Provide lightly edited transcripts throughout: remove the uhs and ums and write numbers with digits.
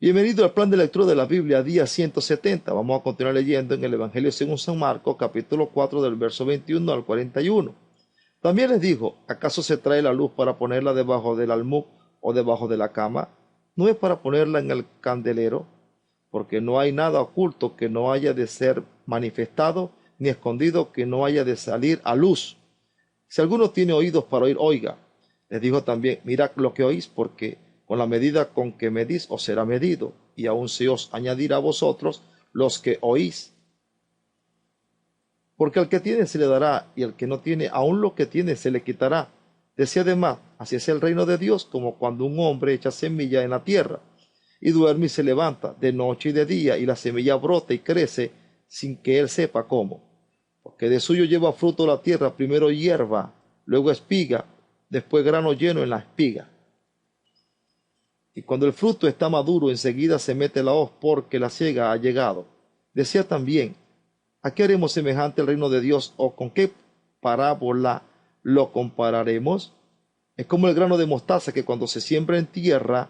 Bienvenido al plan de lectura de la Biblia, día 170. Vamos a continuar leyendo en el Evangelio según San Marcos, capítulo 4, del verso 21 al 41. También les dijo, ¿acaso se trae la luz para ponerla debajo del almud o debajo de la cama? ¿No es para ponerla en el candelero? Porque no hay nada oculto que no haya de ser manifestado, ni escondido que no haya de salir a luz. Si alguno tiene oídos para oír, oiga. Les dijo también, mirad lo que oís, porque con la medida con que medís os será medido, y aún se os añadirá a vosotros los que oís. Porque al que tiene se le dará, y al que no tiene, aún lo que tiene se le quitará. Decía además, así es el reino de Dios, como cuando un hombre echa semilla en la tierra, y duerme y se levanta de noche y de día, y la semilla brota y crece sin que él sepa cómo. Porque de suyo lleva fruto la tierra, primero hierba, luego espiga, después grano lleno en la espiga. Y cuando el fruto está maduro, enseguida se mete la hoz, porque la siega ha llegado. Decía también, ¿a qué haremos semejante el reino de Dios, o con qué parábola lo compararemos? Es como el grano de mostaza que cuando se siembra en tierra,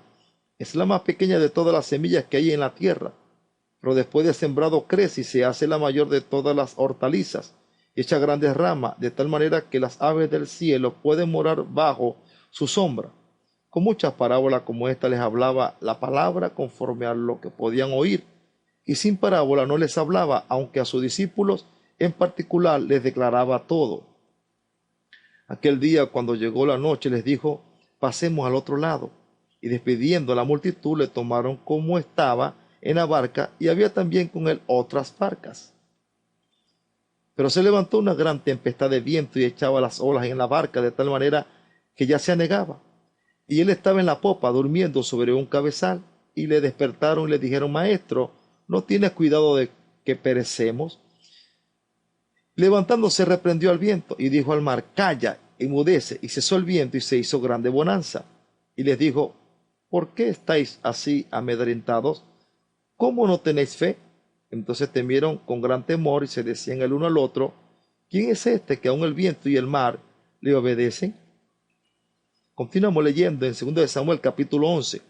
es la más pequeña de todas las semillas que hay en la tierra. Pero después de sembrado crece y se hace la mayor de todas las hortalizas, y echa grandes ramas, de tal manera que las aves del cielo pueden morar bajo su sombra. Con muchas parábolas como esta les hablaba la palabra conforme a lo que podían oír, y sin parábola no les hablaba, aunque a sus discípulos en particular les declaraba todo. Aquel día, cuando llegó la noche, les dijo, pasemos al otro lado. Y despidiendo a la multitud, le tomaron como estaba en la barca, y había también con él otras barcas. Pero se levantó una gran tempestad de viento y echaba las olas en la barca de tal manera que ya se anegaba. Y él estaba en la popa durmiendo sobre un cabezal, y le despertaron y le dijeron, Maestro, ¿no tienes cuidado de que perecemos? Levantándose reprendió al viento y dijo al mar, calla, enmudece, y cesó el viento y se hizo grande bonanza. Y les dijo, ¿por qué estáis así amedrentados? ¿Cómo no tenéis fe? Entonces temieron con gran temor y se decían el uno al otro, ¿quién es este que aun el viento y el mar le obedecen? Continuamos leyendo en 2 de Samuel capítulo 11.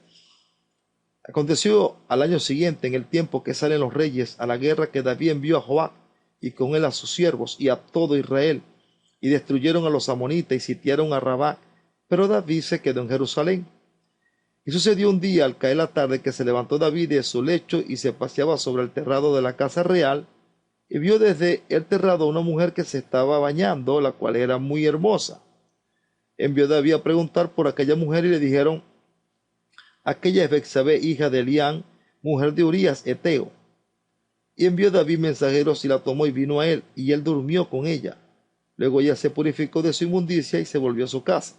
Aconteció al año siguiente, en el tiempo que salen los reyes a la guerra, que David envió a Joab y con él a sus siervos y a todo Israel, y destruyeron a los amonitas y sitiaron a Rabá, pero David se quedó en Jerusalén. Y sucedió un día, al caer la tarde, que se levantó David de su lecho y se paseaba sobre el terrado de la casa real, y vio desde el terrado una mujer que se estaba bañando, la cual era muy hermosa. Envió David a preguntar por aquella mujer y le dijeron, aquella es Betsabé, hija de Elián, mujer de Urías Eteo. Y envió David mensajeros y la tomó y vino a él, y él durmió con ella. Luego ella se purificó de su inmundicia y se volvió a su casa.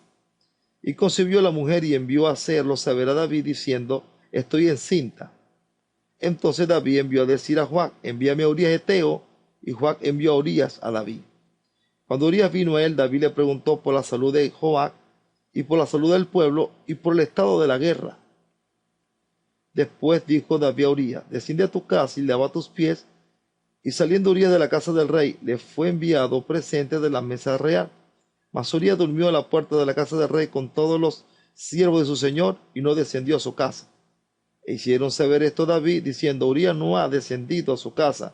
Y concibió la mujer y envió a hacerlo saber a David diciendo, estoy encinta. Entonces David envió a decir a Joab, envíame a Urías Eteo, y Joab envió a Urías a David. Cuando Urías vino a él, David le preguntó por la salud de Joab, y por la salud del pueblo, y por el estado de la guerra. Después dijo David a Urías, desciende a tu casa y lava tus pies. Y saliendo Urías de la casa del rey, le fue enviado presente de la mesa real. Mas Urías durmió a la puerta de la casa del rey con todos los siervos de su señor, y no descendió a su casa. E hicieron saber esto a David, diciendo, Urías no ha descendido a su casa.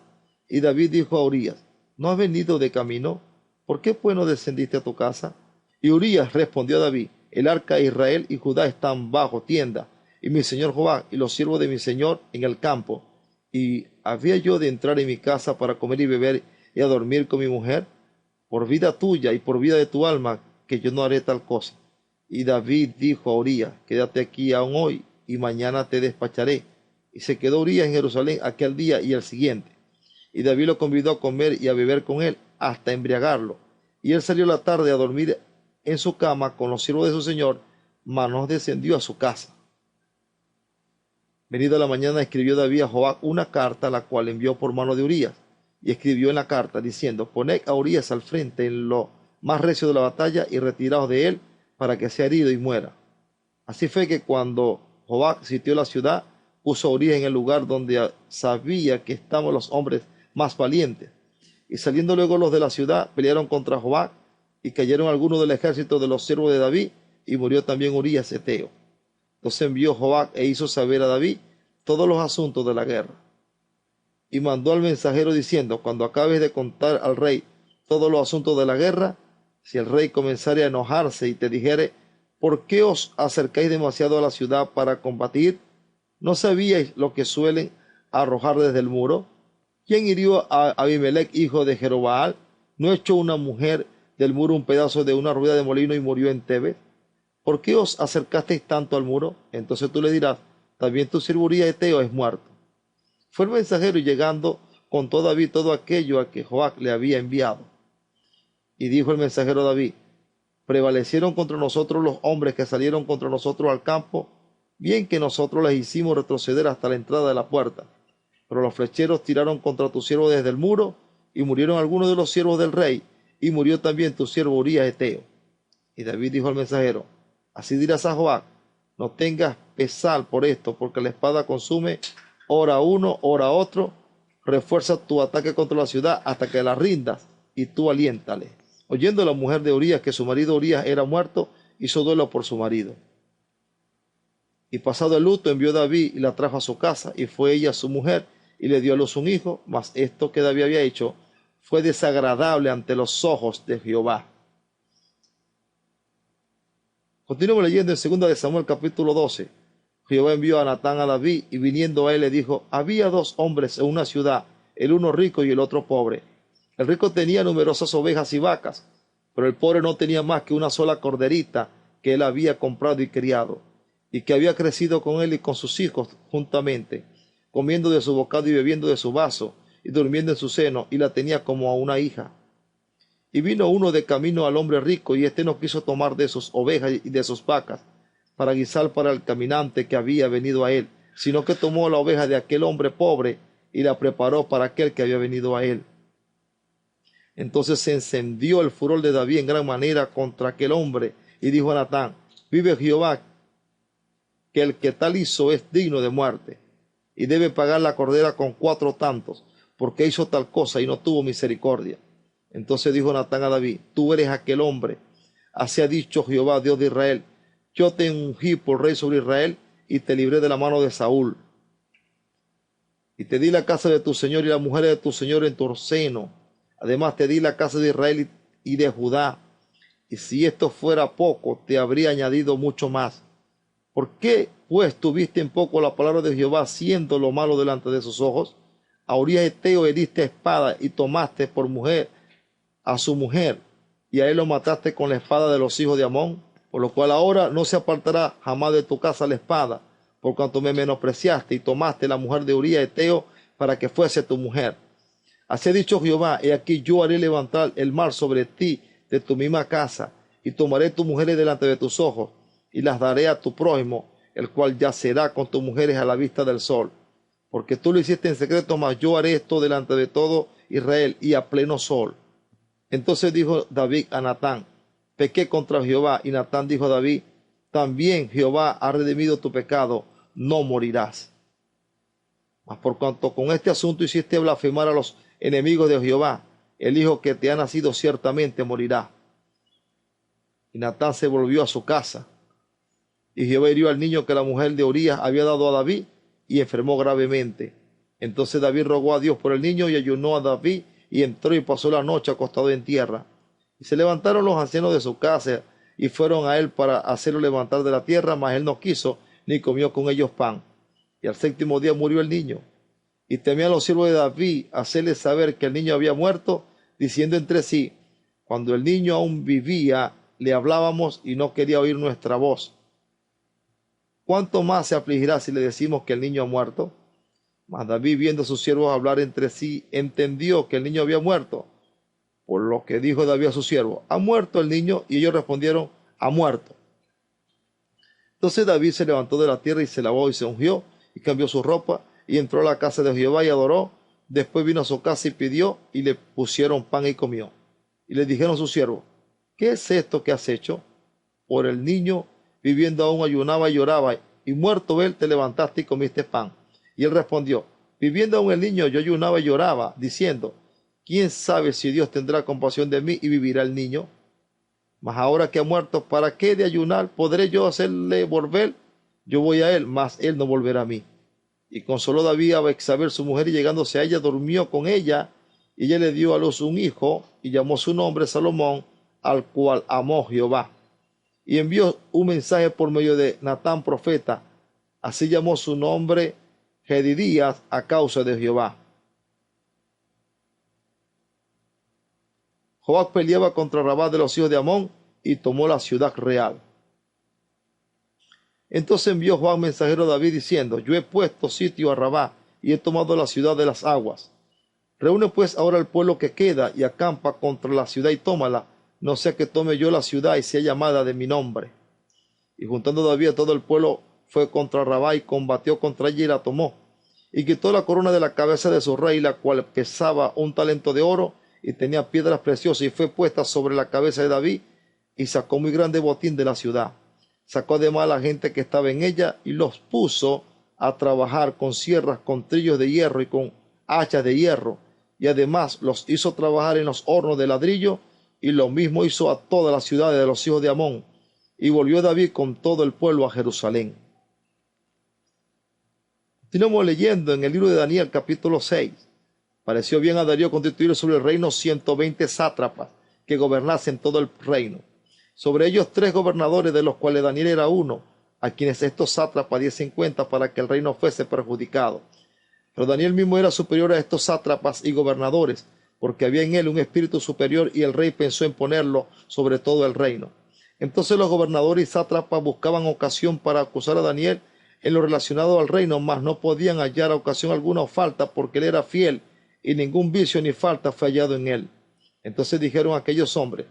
Y David dijo a Urías, ¿no has venido de camino? ¿Por qué pues no descendiste a tu casa? Y Urías respondió a David, el arca de Israel y Judá están bajo tienda, y mi señor Joab y los siervos de mi señor en el campo. ¿Y había yo de entrar en mi casa para comer y beber y a dormir con mi mujer? Por vida tuya y por vida de tu alma, que yo no haré tal cosa. Y David dijo a Urías, quédate aquí aún hoy, y mañana te despacharé. Y se quedó Urías en Jerusalén aquel día y el siguiente. Y David lo convidó a comer y a beber con él, hasta embriagarlo. Y él salió la tarde a dormir en su cama con los siervos de su señor, mas no descendió a su casa. Venida la mañana, escribió David a Joab una carta, la cual envió por mano de Urías. Y escribió en la carta, diciendo, poned a Urías al frente en lo más recio de la batalla, y retiraos de él, para que sea herido y muera. Así fue que cuando Joab sitió la ciudad, puso a Urías en el lugar donde sabía que estaban los hombres más valientes. Y saliendo luego los de la ciudad, pelearon contra Joab, y cayeron algunos del ejército de los siervos de David, y murió también Urías Eteo. Entonces envió Joab e hizo saber a David todos los asuntos de la guerra. Y mandó al mensajero diciendo, cuando acabes de contar al rey todos los asuntos de la guerra, si el rey comenzare a enojarse y te dijere, ¿por qué os acercáis demasiado a la ciudad para combatir? ¿No sabíais lo que suelen arrojar desde el muro? ¿Quién hirió a Abimelech, hijo de Jerobaal? ¿No echó una mujer del muro un pedazo de una rueda de molino y murió en Tebes? ¿Por qué os acercasteis tanto al muro? Entonces tú le dirás, también tu siervo Urías Eteo es muerto. Fue el mensajero y llegando contó David todo aquello a que Joab le había enviado. Y dijo el mensajero a David, prevalecieron contra nosotros los hombres que salieron contra nosotros al campo, bien que nosotros les hicimos retroceder hasta la entrada de la puerta. Pero los flecheros tiraron contra tu siervo desde el muro, y murieron algunos de los siervos del rey, y murió también tu siervo Urías Eteo. Y David dijo al mensajero, así dirás a Joab, no tengas pesar por esto, porque la espada consume ora uno, ora otro, refuerza tu ataque contra la ciudad hasta que la rindas, y tú aliéntale. Oyendo la mujer de Urías que su marido Urías era muerto, hizo duelo por su marido. Y pasado el luto envió David y la trajo a su casa, y fue ella su mujer, y le dio a luz un hijo, mas esto que David había hecho fue desagradable ante los ojos de Jehová. Continuamos leyendo en 2 de Samuel capítulo 12. Jehová envió a Natán a David, y viniendo a él le dijo, había dos hombres en una ciudad, el uno rico y el otro pobre. El rico tenía numerosas ovejas y vacas, pero el pobre no tenía más que una sola corderita que él había comprado y criado, y que había crecido con él y con sus hijos juntamente, comiendo de su bocado y bebiendo de su vaso, y durmiendo en su seno, y la tenía como a una hija. Y vino uno de camino al hombre rico, y éste no quiso tomar de sus ovejas y de sus vacas, para guisar para el caminante que había venido a él, sino que tomó la oveja de aquel hombre pobre, y la preparó para aquel que había venido a él. Entonces se encendió el furor de David en gran manera contra aquel hombre, y dijo a Natán, vive Jehová, que el que tal hizo es digno de muerte, y debe pagar la cordera con 4 tantos, porque hizo tal cosa y no tuvo misericordia. Entonces dijo Natán a David, tú eres aquel hombre, así ha dicho Jehová, Dios de Israel, yo te ungí por rey sobre Israel, y te libré de la mano de Saúl, y te di la casa de tu señor y las mujeres de tu señor en tu seno. Además te di la casa de Israel y de Judá, y si esto fuera poco, te habría añadido mucho más. ¿Por qué, pues, tuviste en poco la palabra de Jehová, siendo lo malo delante de sus ojos? A Urías Eteo heriste a espada, y tomaste por mujer a su mujer, y a él lo mataste con la espada de los hijos de Amón, por lo cual ahora no se apartará jamás de tu casa la espada, por cuanto me menospreciaste, y tomaste la mujer de Urías Eteo para que fuese tu mujer. Así ha dicho Jehová, he aquí yo haré levantar el mal sobre ti de tu misma casa, y tomaré tus mujeres delante de tus ojos, y las daré a tu prójimo, el cual yacerá con tus mujeres a la vista del sol. Porque tú lo hiciste en secreto, mas yo haré esto delante de todo Israel y a pleno sol. Entonces dijo David a Natán, pequé contra Jehová, y Natán dijo a David, también Jehová ha redimido tu pecado, no morirás. Mas por cuanto con este asunto hiciste blasfemar a los enemigos de Jehová, el hijo que te ha nacido ciertamente morirá. Y Natán se volvió a su casa, y Jehová hirió al niño que la mujer de Urías había dado a David, y enfermó gravemente. Entonces David rogó a Dios por el niño, y ayunó a David, y entró y pasó la noche acostado en tierra. Y se levantaron los ancianos de su casa, y fueron a él para hacerlo levantar de la tierra, mas él no quiso, ni comió con ellos pan. Y al 7º día murió el niño. Y temían los siervos de David hacerle saber que el niño había muerto, diciendo entre sí, cuando el niño aún vivía, le hablábamos y no quería oír nuestra voz. ¿Cuánto más se afligirá si le decimos que el niño ha muerto? Mas David, viendo a sus siervos hablar entre sí, entendió que el niño había muerto. Por lo que dijo David a sus siervos, ¿ha muerto el niño? Y ellos respondieron, ha muerto. Entonces David se levantó de la tierra y se lavó y se ungió y cambió su ropa y entró a la casa de Jehová y adoró. Después vino a su casa y pidió, y le pusieron pan y comió. Y le dijeron sus siervos, ¿qué es esto que has hecho? Por el niño, viviendo aún, ayunaba y lloraba, y muerto él, te levantaste y comiste pan. Y él respondió, viviendo aún el niño, yo ayunaba y lloraba, diciendo, ¿quién sabe si Dios tendrá compasión de mí y vivirá el niño? Mas ahora que ha muerto, ¿para qué de ayunar? ¿Podré yo hacerle volver? Yo voy a él, mas él no volverá a mí. Y consoló David a Betsabé su mujer, y llegándose a ella, durmió con ella, y ella le dio a luz un hijo, y llamó su nombre Salomón, al cual amó Jehová. Y envió un mensaje por medio de Natán profeta, así llamó su nombre Jedidías a causa de Jehová. Joab peleaba contra Rabá de los hijos de Amón y tomó la ciudad real. Entonces envió Joab mensajero a David diciendo: yo he puesto sitio a Rabá y he tomado la ciudad de las aguas. Reúne pues ahora el pueblo que queda y acampa contra la ciudad y tómala, no sea que tome yo la ciudad y sea llamada de mi nombre. Y juntando David a todo el pueblo, fue contra Rabá y combatió contra ella y la tomó. Y quitó la corona de la cabeza de su rey, la cual pesaba 1 talento de oro y tenía piedras preciosas, y fue puesta sobre la cabeza de David, y sacó muy grande botín de la ciudad. Sacó además a la gente que estaba en ella y los puso a trabajar con sierras, con trillos de hierro y con hachas de hierro, y además los hizo trabajar en los hornos de ladrillo, y lo mismo hizo a todas las ciudades de los hijos de Amón. Y volvió David con todo el pueblo a Jerusalén. Continuamos leyendo en el libro de Daniel, capítulo 6. Pareció bien a Darío constituir sobre el reino 120 sátrapas que gobernasen todo el reino. Sobre ellos 3 gobernadores, de los cuales Daniel era uno, a quienes estos sátrapas diesen cuenta para que el reino fuese perjudicado. Pero Daniel mismo era superior a estos sátrapas y gobernadores, porque había en él un espíritu superior, y el rey pensó en ponerlo sobre todo el reino. Entonces los gobernadores y sátrapas buscaban ocasión para acusar a Daniel en lo relacionado al reino, mas no podían hallar ocasión alguna o falta, porque él era fiel, y ningún vicio ni falta fue hallado en él. Entonces dijeron aquellos hombres: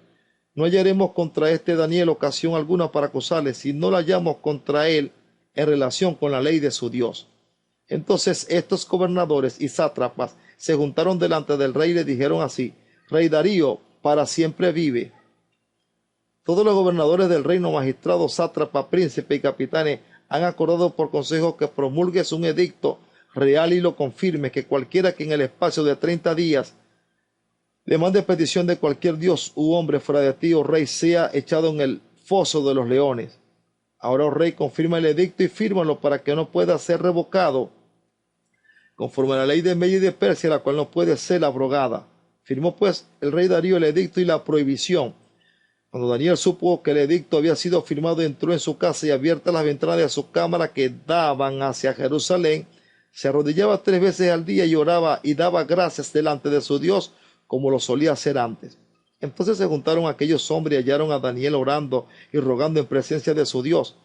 no hallaremos contra este Daniel ocasión alguna para acusarle, si no la hallamos contra él en relación con la ley de su Dios. Entonces estos gobernadores y sátrapas se juntaron delante del rey y le dijeron así: Rey Darío, para siempre vive. Todos los gobernadores del reino, magistrados, sátrapas, príncipes y capitanes, han acordado por consejo que promulgues un edicto real y lo confirme, que cualquiera que en el espacio de 30 días le mande petición de cualquier dios u hombre fuera de ti, oh rey, sea echado en el foso de los leones. Ahora, oh rey, confirma el edicto y fírmalo para que no pueda ser revocado, conforme a la ley de Media y de Persia, la cual no puede ser abrogada. Firmó pues el rey Darío el edicto y la prohibición. Cuando Daniel supo que el edicto había sido firmado, entró en su casa, y abiertas las ventanas de su cámara que daban hacia Jerusalén, se arrodillaba 3 veces al día y oraba y daba gracias delante de su Dios, como lo solía hacer antes. Entonces se juntaron aquellos hombres y hallaron a Daniel orando y rogando en presencia de su Dios.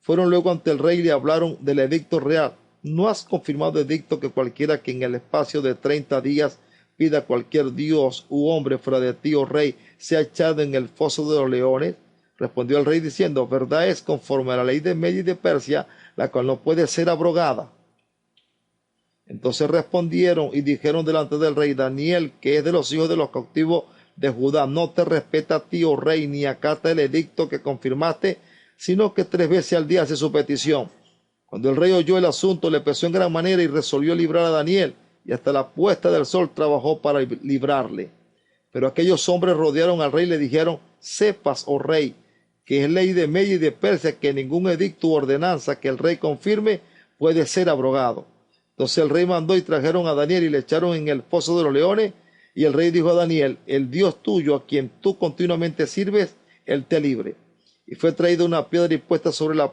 Fueron luego ante el rey y le hablaron del edicto real. ¿No has confirmado edicto que cualquiera que en el espacio de 30 días pida cualquier dios u hombre fuera de ti, oh rey, sea echado en el foso de los leones? Respondió el rey diciendo: verdad es, conforme a la ley de Media y de Persia, la cual no puede ser abrogada. Entonces respondieron y dijeron delante del rey: Daniel, que es de los hijos de los cautivos de Judá, no te respeta a ti, oh rey, ni acata el edicto que confirmaste, sino que 3 veces al día hace su petición. Cuando el rey oyó el asunto, le pesó en gran manera y resolvió librar a Daniel, y hasta la puesta del sol trabajó para librarle. Pero aquellos hombres rodearon al rey y le dijeron: sepas, oh rey, que es ley de Media y de Persia, que ningún edicto u ordenanza que el rey confirme puede ser abrogado. Entonces el rey mandó y trajeron a Daniel y le echaron en el foso de los leones. Y el rey dijo a Daniel: el Dios tuyo, a quien tú continuamente sirves, él te libre. Y fue traída una piedra y puesta sobre la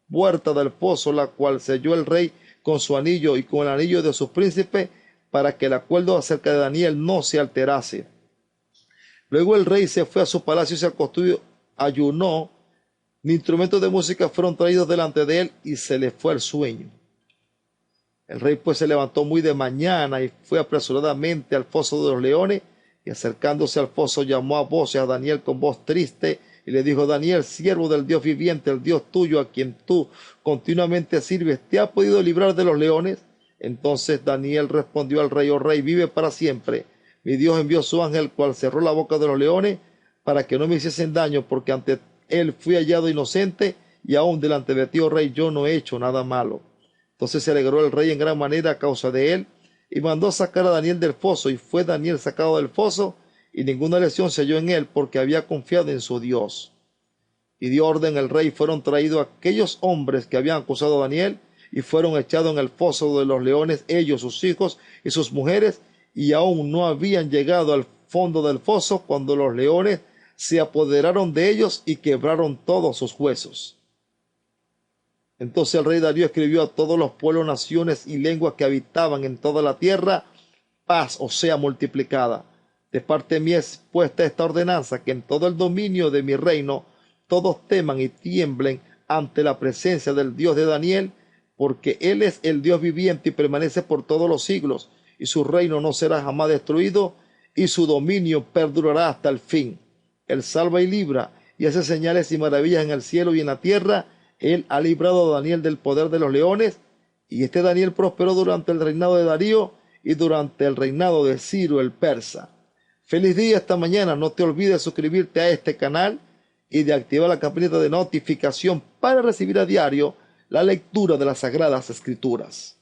puerta del foso, la cual selló el rey con su anillo y con el anillo de sus príncipes, para que el acuerdo acerca de Daniel no se alterase. Luego el rey se fue a su palacio y se acostó y ayunó. Ni instrumentos de música fueron traídos delante de él, y se le fue el sueño. El rey pues se levantó muy de mañana y fue apresuradamente al foso de los leones, y acercándose al foso llamó a voces a Daniel con voz triste y le dijo: Daniel, siervo del Dios viviente, el Dios tuyo, a quien tú continuamente sirves, ¿te ha podido librar de los leones? Entonces Daniel respondió al rey: oh rey, vive para siempre. Mi Dios envió su ángel, cual cerró la boca de los leones, para que no me hiciesen daño, porque ante él fui hallado inocente, y aún delante de ti, oh rey, yo no he hecho nada malo. Entonces se alegró el rey en gran manera a causa de él, y mandó sacar a Daniel del foso, y fue Daniel sacado del foso, y ninguna lesión se halló en él, porque había confiado en su Dios. Y dio orden el rey, fueron traídos aquellos hombres que habían acusado a Daniel, y fueron echados en el foso de los leones, ellos, sus hijos y sus mujeres, y aún no habían llegado al fondo del foso cuando los leones se apoderaron de ellos y quebraron todos sus huesos. Entonces el rey Darío escribió a todos los pueblos, naciones y lenguas que habitaban en toda la tierra: paz os sea multiplicada. De parte mía es puesta esta ordenanza, que en todo el dominio de mi reino todos teman y tiemblen ante la presencia del Dios de Daniel, porque él es el Dios viviente y permanece por todos los siglos, y su reino no será jamás destruido, y su dominio perdurará hasta el fin. Él salva y libra, y hace señales y maravillas en el cielo y en la tierra. Él ha librado a Daniel del poder de los leones, y este Daniel prosperó durante el reinado de Darío y durante el reinado de Ciro el persa. Feliz día esta mañana. No te olvides de suscribirte a este canal y de activar la campanita de notificación para recibir a diario la lectura de las Sagradas Escrituras.